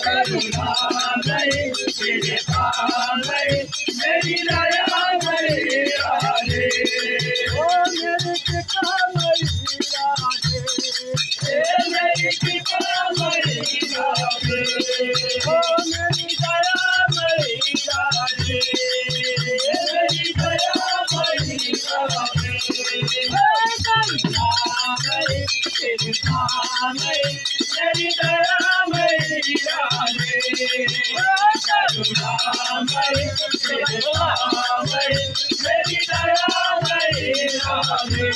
करुणामय तेरे पामय मेरी दयामय राधे ओ मेरी कृपामय राधे मेरी कृपामय राधे ओ मेरी दयामय राधे मेरी दयामय राधे करुणामय तेरे पामय मेरी दयामय राधे करुणामय तेरे पामय मेरी दयामय राधे